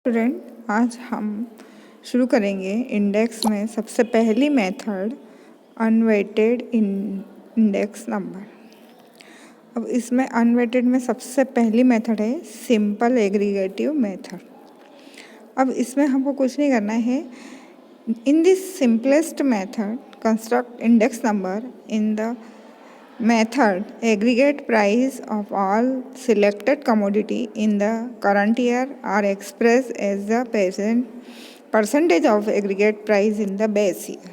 Student, आज हम शुरू करेंगे इंडेक्स में सबसे पहली मेथड अनवेटेड इंडेक्स नंबर। अब इसमें अनवेटेड में सबसे पहली मेथड है सिंपल एग्रीगेटिव मेथड। अब इसमें हमको कुछ नहीं करना है। In this simplest method construct index number in the method aggregate price of all selected commodity in the current year are expressed as the percentage of aggregate price in the base year।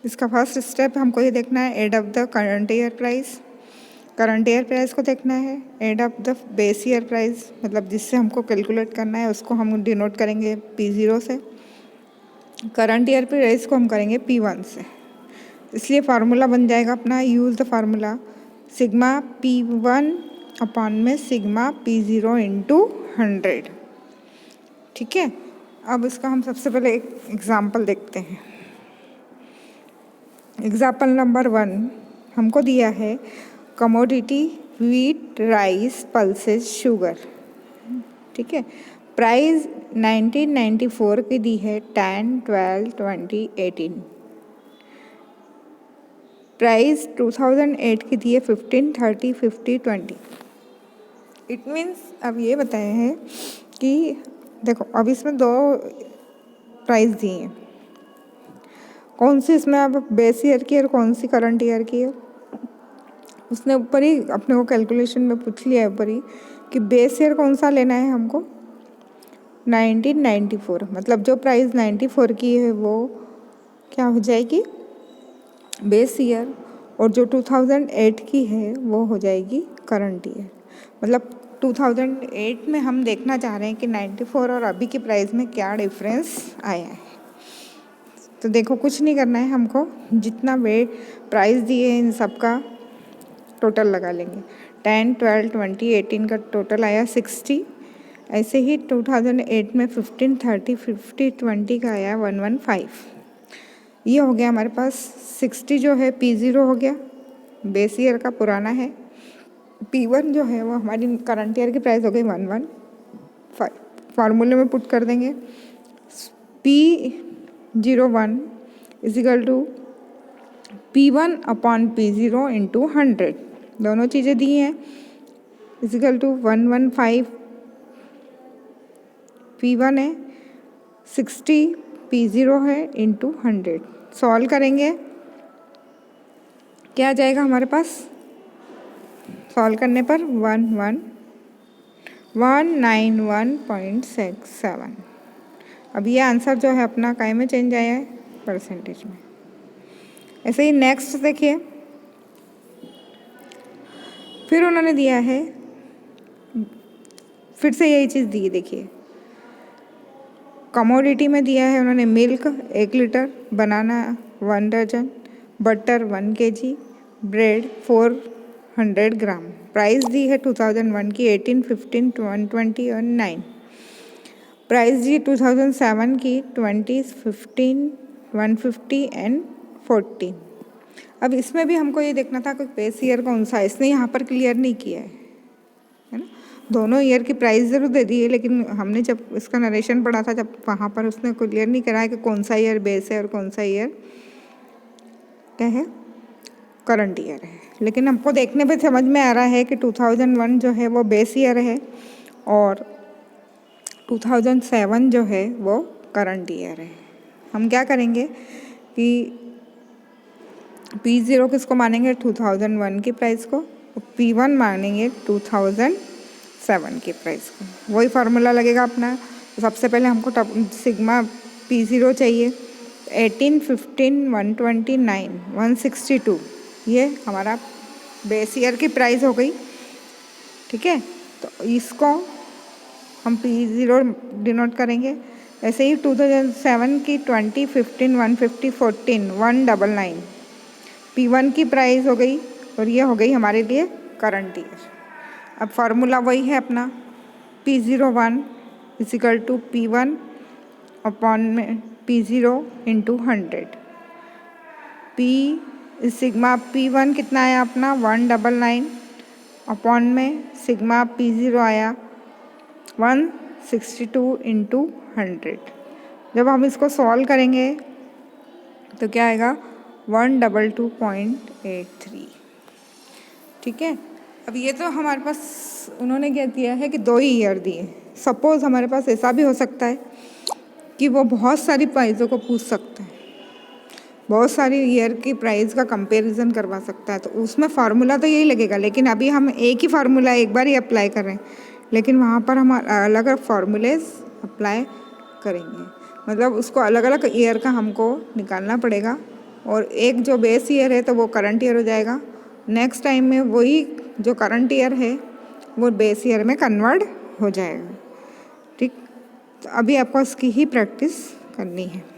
इसका first step हमको ये देखना है add of the current year price. Current year price को देखना है। Add of the base year price मतलब जिससे हमको कैलकुलेट करना है उसको हम डिनोट करेंगे P0 से। करंट ईयर प्राइस को हम करेंगे P1 से। इसलिए फार्मूला बन जाएगा अपना, use the formula sigma P1 upon में सिग्मा P0 इंटू 100। ठीक है, अब इसका हम सबसे पहले एक एग्जाम्पल देखते हैं। एग्जाम्पल नंबर 1 हमको दिया है commodity wheat, rice, pulses, sugar. ठीक है, प्राइस 1994 की दी है 10, 12, 20, 18। प्राइस 2008 की दी है 15, 30, 50, 20। इट मीन्स अब ये बताए हैं कि देखो अब इसमें दो प्राइस दिए हैं, कौन सी इसमें अब बेस ईयर की और कौन सी करंट ईयर की है। उसने ऊपर ही अपने को कैलकुलेशन में पूछ लिया है ऊपर ही कि बेस ईयर कौन सा लेना है हमको 1994। मतलब जो प्राइस 94 की है वो क्या हो जाएगी बेस ईयर, और जो 2008 की है वो हो जाएगी करंट ईयर। मतलब 2008 में हम देखना चाह रहे हैं कि 94 और अभी की प्राइस में क्या डिफरेंस आया है। तो देखो कुछ नहीं करना है, हमको जितना वे प्राइस दिए इन सब का टोटल लगा लेंगे। 10, 12, 20, 18 का टोटल आया 60। ऐसे ही 2008 में 15, 30, 50, 20 का आया 115। ये हो गया हमारे पास 60 जो है P0 हो गया, बेस ईयर का पुराना है। P1 जो है वो हमारी करंट ईयर की प्राइस हो गई 115। फार्मूले में पुट कर देंगे P01 is equal to P1 upon P0 into 100। दोनों चीज़ें दी हैं इजिकल टू 115 P1 है, 60 P0 है इंटू 100। सॉल्व करेंगे क्या आ जाएगा हमारे पास, सॉल्व करने पर 191.67। अब ये आंसर जो है अपना काय में चेंज आया है परसेंटेज में। ऐसे ही नेक्स्ट देखिए, फिर उन्होंने दिया है फिर से यही चीज़ दी, देखिए कमोडिटी में दिया है उन्होंने मिल्क 1 लीटर, बनाना 1 दर्जन, बटर 1 kg, ब्रेड 400 ग्राम। प्राइस दी है 2001 की 18, 15, 120 और 9। प्राइस दी 2007 की 20, 15, 150 एंड 14। अब इसमें भी हमको ये देखना था कि बेस ईयर कौन सा है, इसने यहाँ पर क्लियर नहीं किया है ना। दोनों ईयर की प्राइस ज़रूर दे दी है, लेकिन हमने जब इसका नरेशन पढ़ा था जब वहाँ पर उसने क्लियर नहीं करा है कि कौन सा ईयर बेस है और कौन सा ईयर क्या है करंट ईयर है। लेकिन हमको देखने पे समझ में आ रहा है कि 2001 जो है वो बेस ईयर है और 2007 जो है वो करंट ईयर है। हम क्या करेंगे कि P0 किसको मानेंगे 2001 की प्राइस को, P1 मानेंगे 2007 की प्राइस को। वही फार्मूला लगेगा अपना। तो सबसे पहले हमको सिग्मा P0 चाहिए, 18, 15, 129, 162 ये हमारा बेस ईयर की प्राइस हो गई। ठीक है, तो इसको हम P0 डिनोट करेंगे। ऐसे ही 2007 की 20, 15, 150, 14, 199 P1 की प्राइस हो गई और ये हो गई हमारे लिए करंट ईयर। अब फार्मूला वही है अपना P01 is equal to P1 upon में P0 इंटू 100। सिग्मा P1 कितना आया अपना 199 अपॉन में सिग्मा P0 आया 62 इंटू 100। जब हम इसको सॉल्व करेंगे तो क्या आएगा 122.83। ठीक है, अब ये तो हमारे पास उन्होंने क्या दिया है कि 2 ही ईयर दिए। सपोज़ हमारे पास ऐसा भी हो सकता है कि वो बहुत सारी प्राइज़ों को पूछ सकता है, बहुत सारी ईयर की प्राइस का कंपैरिजन करवा सकता है, तो उसमें फार्मूला तो यही लगेगा। लेकिन अभी हम एक ही फार्मूला एक बार ही अप्लाई कर रहे हैं, लेकिन वहाँ पर हम अलग अलग फार्मूलेज अप्लाई करेंगे, मतलब उसको अलग अलग ईयर का हमको निकालना पड़ेगा। और एक जो बेस ईयर है तो वो करंट ईयर हो जाएगा, नेक्स्ट टाइम में वही जो करंट ईयर है वो बेस ईयर में कन्वर्ट हो जाएगा। ठीक, तो अभी आपको इसकी ही प्रैक्टिस करनी है।